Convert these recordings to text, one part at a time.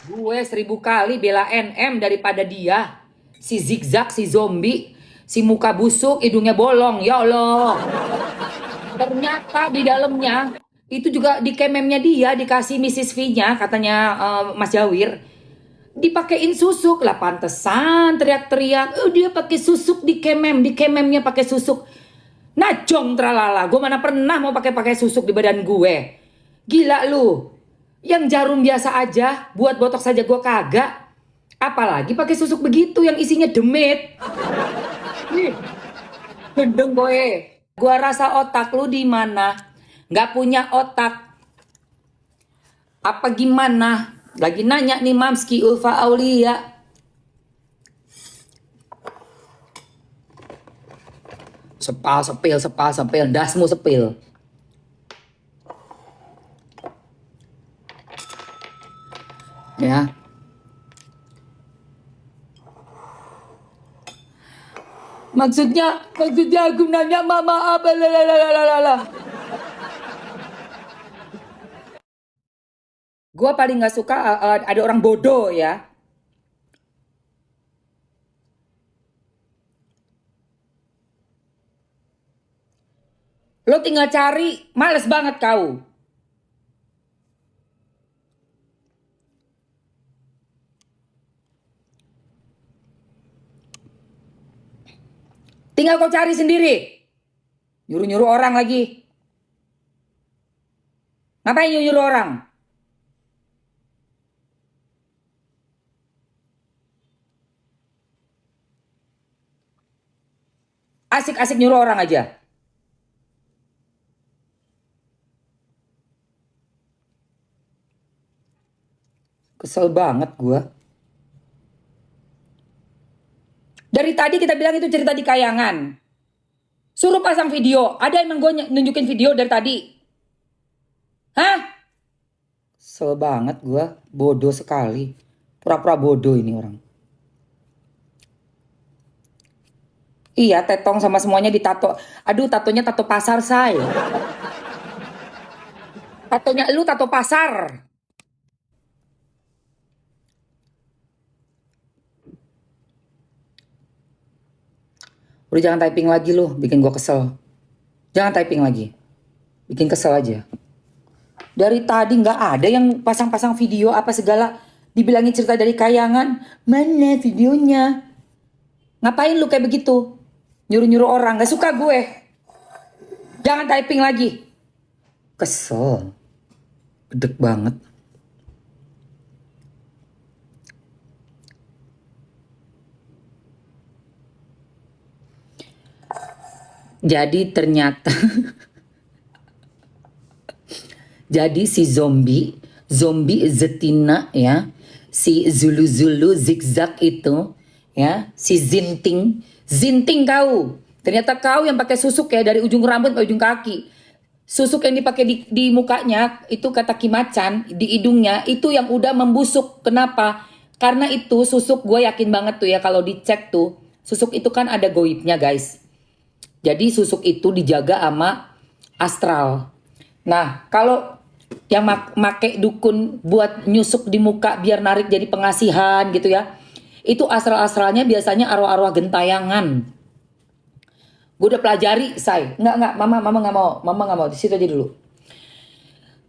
Gue 1000 kali bela NM daripada dia. Si zigzag, si zombie, si muka busuk, hidungnya bolong. Ya Allah. Ternyata di dalamnya itu juga di kememnya dia dikasih Mrs. V-nya katanya Mas Jawir dipakein susuk lah pantesan teriak-teriak. Dia pakai susuk di kememnya pakai susuk. Najong tralala, gue mana pernah mau pakai susuk di badan gue. Gila lu. Yang jarum biasa aja, buat botok saja gue kagak. Apalagi pakai susuk begitu yang isinya demit. Nih, gendeng gue. Gua rasa otak lu di mana? Nggak punya otak. Apa gimana? Lagi nanya nih Mamski Ulfa Aulia. Sepal sepil, dasmu sepil. Ya. Maksudnya aku nanya mama apa lalalala. Gua paling nggak suka ada orang bodoh ya. Lo tinggal cari, males banget kau. Tinggal kau cari sendiri. Nyuruh-nyuruh orang lagi. Ngapain nyuruh orang? Asik-asik nyuruh orang aja. Kesel banget gua. Dari tadi kita bilang itu cerita di kayangan. Suruh pasang video. Ada emang gue nunjukin video dari tadi? Hah? Kesel banget gue. Bodoh sekali. Pura-pura bodoh ini orang. Iya, tetong sama semuanya ditato. Aduh, tatonya tato pasar, say. Tatonya lu tato pasar. Udah jangan typing lagi lu, bikin gue kesel. Jangan typing lagi. Bikin kesel aja. Dari tadi nggak ada yang pasang-pasang video apa segala. Dibilangin cerita dari kayangan. Mana videonya? Ngapain lu kayak begitu? Nyuruh-nyuruh orang. Gak suka gue. Jangan typing lagi. Kesel. Gedek banget. Jadi ternyata jadi si zombie Zetina ya, si Zulu zigzag itu ya, si Zinting kau. Ternyata kau yang pakai susuk ya dari ujung rambut ke ujung kaki. Susuk yang dipakai di mukanya itu kata Kimacan di hidungnya itu yang udah membusuk. Kenapa? Karena itu susuk gue yakin banget tuh ya kalau dicek tuh susuk itu kan ada goibnya guys. Jadi susuk itu dijaga sama astral. Nah, kalau yang make dukun buat nyusuk di muka biar narik jadi pengasihan gitu ya. Itu astral-astralnya biasanya arwah-arwah gentayangan. Gue udah pelajari, say. Enggak, mama nggak mau. Mama nggak mau, di situ aja dulu.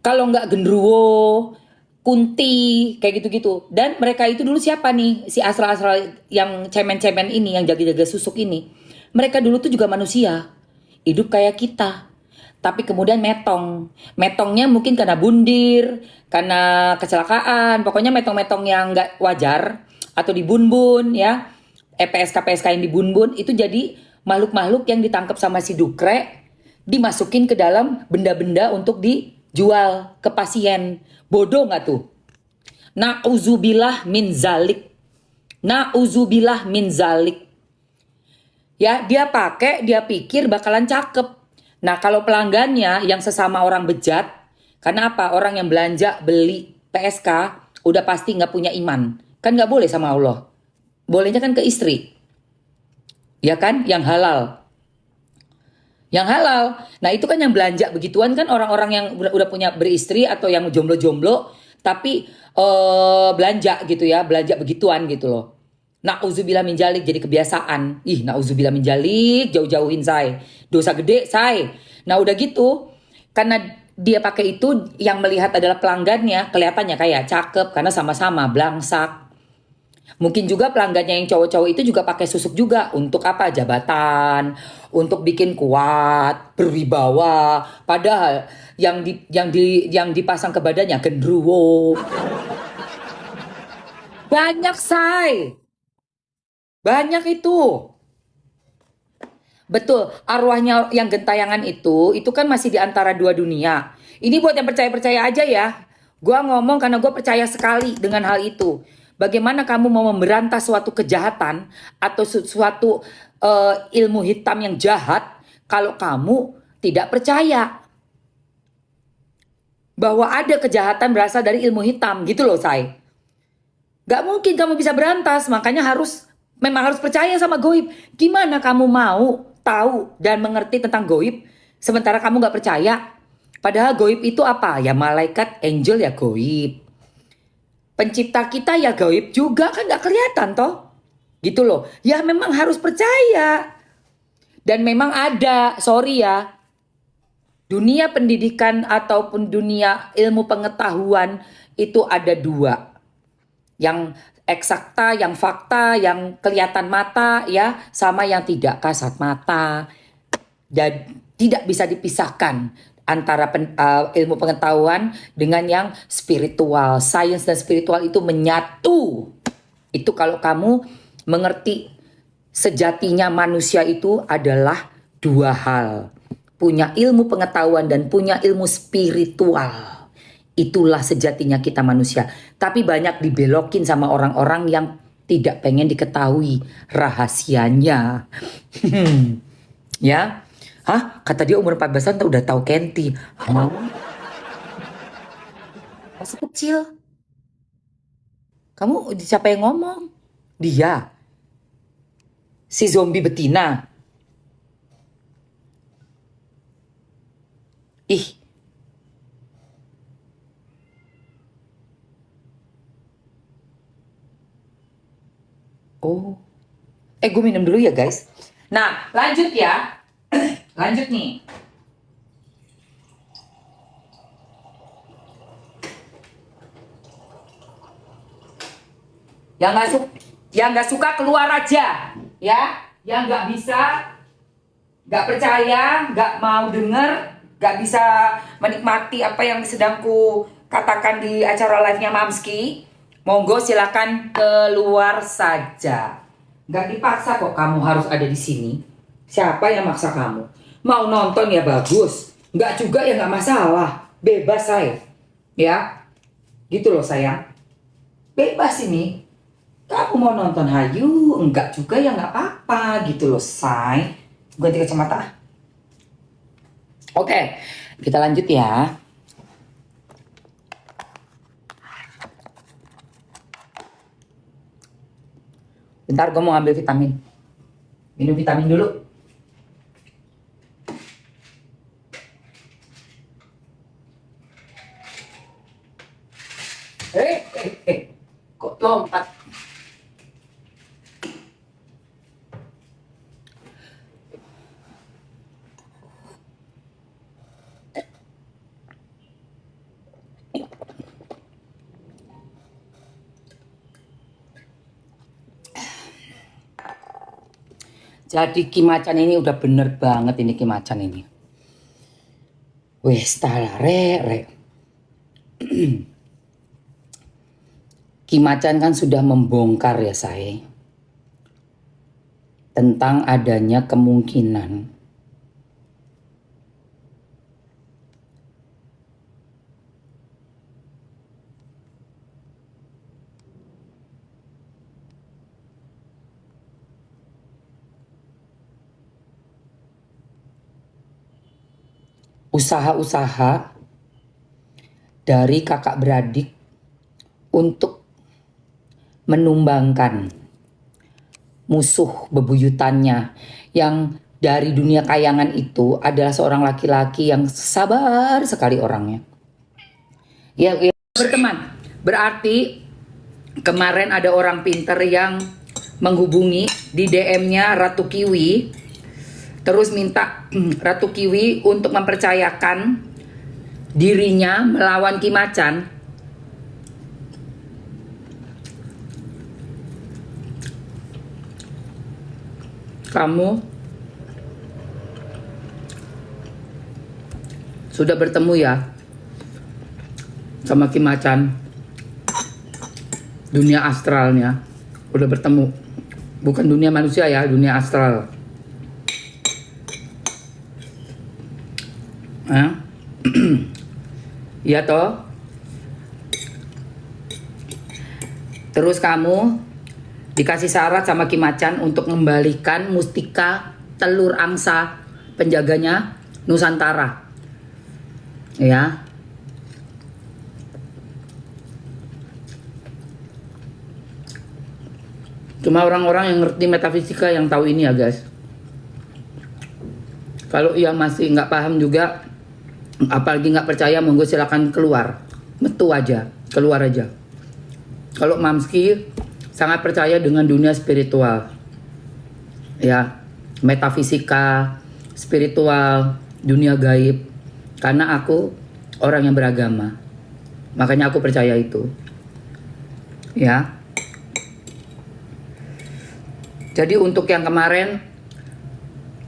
Kalau nggak genderuwo, kunti, kayak gitu-gitu. Dan mereka itu dulu siapa nih? Si astral-astral yang cemen-cemen ini, yang jaga-jaga susuk ini. Mereka dulu tuh juga manusia. Hidup kayak kita. Tapi kemudian metong. Metongnya mungkin karena bundir, karena kecelakaan. Pokoknya metong-metong yang nggak wajar. Atau dibunbun ya. PSK-PSK yang dibunbun. Itu jadi makhluk-makhluk yang ditangkap sama si Dukre. Dimasukin ke dalam benda-benda untuk dijual ke pasien. Bodoh nggak tuh? Na'udzubillah min zalik. Na'udzubillah min zalik. Ya, dia pakai, dia pikir bakalan cakep. Nah, kalau pelanggannya yang sesama orang bejat, karena apa? Orang yang belanja, beli PSK, udah pasti nggak punya iman. Kan nggak boleh sama Allah. Bolehnya kan ke istri. Ya kan? Yang halal. Yang halal. Nah, itu kan yang belanja begituan kan orang-orang yang udah punya beristri atau yang jomblo-jomblo, tapi belanja gitu ya, belanja begituan gitu loh. Nauzubillah min jalik, jadi kebiasaan. Ih, nauzubillah min jalik, jauh-jauhin say. Dosa gede say. Nah udah gitu, karena dia pakai itu, yang melihat adalah pelanggannya, kelihatannya kayak cakep karena sama-sama blangsak. Mungkin juga pelanggannya yang cowok-cowok itu juga pakai susuk juga untuk apa? Jabatan, untuk bikin kuat, berwibawa. Padahal yang dipasang ke badannya gendruwo. Banyak say. Banyak itu. Betul, arwahnya yang gentayangan itu kan masih di antara dua dunia. Ini buat yang percaya-percaya aja ya. Gua ngomong karena gue percaya sekali dengan hal itu. Bagaimana kamu mau memberantas suatu kejahatan atau suatu ilmu hitam yang jahat kalau kamu tidak percaya bahwa ada kejahatan berasal dari ilmu hitam gitu loh, say. Gak mungkin kamu bisa berantas, makanya memang harus percaya sama goib. Gimana kamu mau tahu dan mengerti tentang goib sementara kamu gak percaya? Padahal goib itu apa? Ya malaikat, angel ya goib. Pencipta kita ya goib juga, kan gak kelihatan toh. Gitu loh. Ya memang harus percaya. Dan memang ada, sorry ya, dunia pendidikan ataupun dunia ilmu pengetahuan itu ada dua. Yang eksakta, yang fakta, yang kelihatan mata ya, sama yang tidak kasat mata. Dan tidak bisa dipisahkan antara ilmu pengetahuan dengan yang spiritual. Sains dan spiritual itu menyatu. Itu kalau kamu mengerti sejatinya manusia itu adalah dua hal. Punya ilmu pengetahuan dan punya ilmu spiritual. Itulah sejatinya kita manusia. Tapi banyak dibelokin sama orang-orang yang tidak pengen diketahui rahasianya. Ya. Hah? Kata dia umur 14 tahun udah tahu Kenti. Hah? Masih kecil. Kamu siapa yang ngomong? Dia. Si zombie betina. Ih. Oh. Gue minum dulu ya guys. Nah, lanjut ya. Lanjut nih. Yang nggak suka keluar aja, ya. Yang nggak bisa, nggak percaya, nggak mau denger, nggak bisa menikmati apa yang sedang ku katakan di acara live-nya Mamski. Monggo silakan keluar saja. Nggak dipaksa kok kamu harus ada di sini. Siapa yang maksa kamu? Mau nonton ya bagus. Nggak juga ya nggak masalah. Bebas saya. Ya. Gitu loh sayang. Bebas ini. Kamu mau nonton hayu. Enggak juga ya nggak apa-apa. Gitu loh say. Ganti kacamata. Oke. Kita lanjut ya. Bentar gue mau ambil vitamin. Minum vitamin dulu. Kok lompat? Jadi Kimacan ini udah bener banget ini Kimacan ini. Wes talare. Kimacan kan sudah membongkar ya saya. Tentang adanya kemungkinan usaha-usaha dari kakak beradik untuk menumbangkan musuh bebuyutannya yang dari dunia kayangan itu adalah seorang laki-laki yang sabar sekali orangnya. Ya berteman. Berarti kemarin ada orang pinter yang menghubungi di DM-nya Ratu Kiwi, terus minta Ratu Kiwi untuk mempercayakan dirinya melawan Ki Macan. Kamu sudah bertemu ya sama Ki Macan? Dunia astralnya udah bertemu, bukan dunia manusia ya, dunia astral. Iya toh. Terus kamu dikasih syarat sama Ki Macan untuk mengembalikan mustika telur angsa penjaganya Nusantara. Ya. Cuma orang-orang yang ngerti metafisika yang tahu ini ya guys. Kalau yang masih nggak paham juga, apalagi nggak percaya, monggo silakan keluar, metu aja, keluar aja. Kalau Mamski sangat percaya dengan dunia spiritual, ya, metafisika, spiritual, dunia gaib. Karena aku orang yang beragama, makanya aku percaya itu, ya. Jadi untuk yang kemarin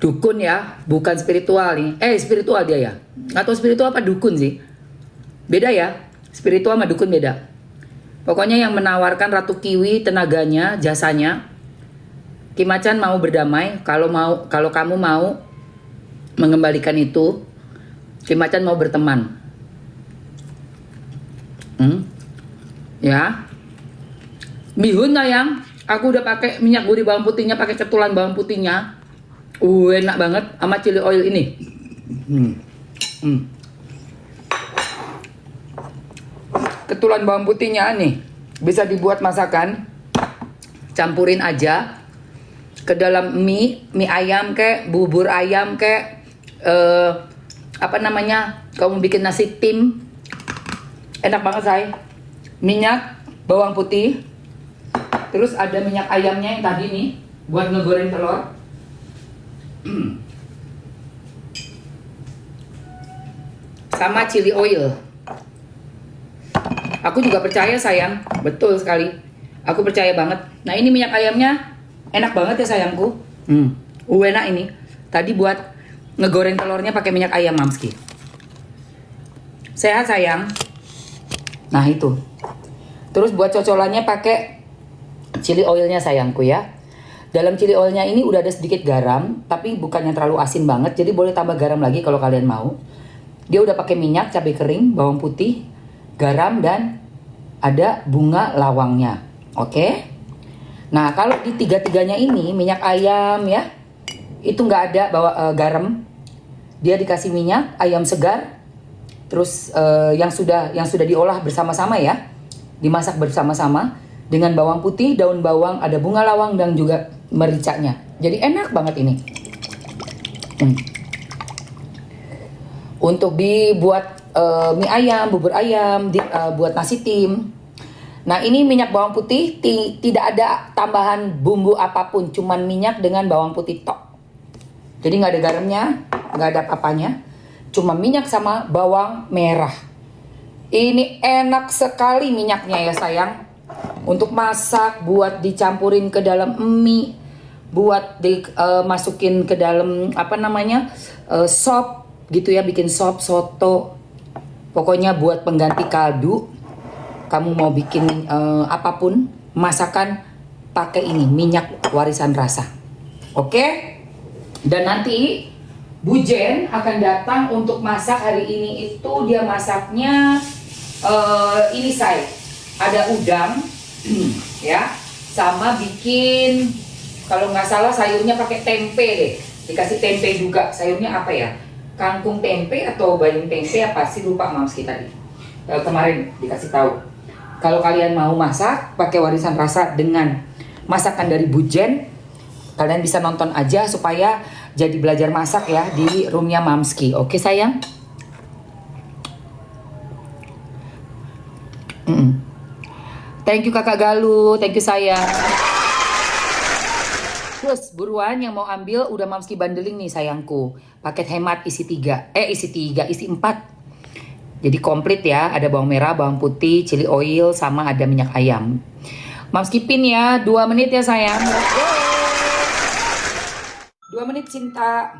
dukun ya, bukan spiritual nih. Spiritual dia ya. Atau spiritual apa dukun sih? Beda ya. Spiritual sama dukun beda. Pokoknya yang menawarkan Ratu Kiwi tenaganya, jasanya. Ki Macan mau berdamai. Kalau kamu mau mengembalikan itu, Ki Macan mau berteman. Ya. Bihun sayang. Aku udah pakai minyak gurih bawang putihnya, pakai ketulan bawang putihnya. Enak banget sama chili oil ini. Ketulan bawang putihnya nih bisa dibuat masakan. Campurin aja ke dalam mie ayam kek, bubur ayam kek, kamu bikin nasi tim. Enak banget say. Minyak bawang putih. Terus ada minyak ayamnya yang tadi nih buat ngegoreng telur. Sama chili oil. Aku juga percaya sayang, betul sekali. Aku percaya banget. Nah ini minyak ayamnya enak banget ya sayangku. Enak ini. Tadi buat ngegoreng telurnya pakai minyak ayam Mamski. Sehat sayang. Nah itu. Terus buat cocolannya pakai chili oilnya sayangku ya. Dalam chili oilnya ini udah ada sedikit garam, tapi bukannya terlalu asin banget, jadi boleh tambah garam lagi kalau kalian mau. Dia udah pakai minyak, cabai kering, bawang putih, garam, dan ada bunga lawangnya. Oke? Nah kalau di tiga-tiganya ini minyak ayam ya, itu nggak ada garam. Dia dikasih minyak ayam segar, terus yang sudah diolah bersama-sama ya, dimasak bersama-sama. Dengan bawang putih, daun bawang, ada bunga lawang dan juga mericanya. Jadi enak banget ini. Untuk dibuat mie ayam, bubur ayam, buat nasi tim. Nah ini minyak bawang putih, tidak ada tambahan bumbu apapun, cuman minyak dengan bawang putih tok. Jadi nggak ada garamnya, nggak ada apa-apanya, cuma minyak sama bawang merah. Ini enak sekali minyaknya ya sayang. Untuk masak, buat dicampurin ke dalam mie, buat masukin ke dalam sop gitu ya, bikin sop, soto. Pokoknya buat pengganti kaldu. Kamu mau bikin apapun, masakan pakai ini, minyak warisan rasa. Oke? Dan nanti Bu Jen akan datang untuk masak hari ini. Itu dia masaknya ini say, ada udang ya, sama bikin kalau nggak salah sayurnya pakai tempe deh, dikasih tempe juga. Sayurnya apa ya, kangkung tempe atau bayam tempe apa sih, lupa Mamski tadi kemarin dikasih tahu. Kalau kalian mau masak pakai warisan rasa dengan masakan dari Bu Jen, kalian bisa nonton aja supaya jadi belajar masak ya di roomnya Mamski. Oke sayang? Thank you kakak Galuh, thank you sayang. Terus buruan yang mau ambil udah Mamski bandeling nih sayangku. Paket hemat isi 3, isi 4. Jadi komplit ya, ada bawang merah, bawang putih, chili oil, sama ada minyak ayam. Mamski pin ya, 2 menit ya sayang. Let's go. 2 menit cinta.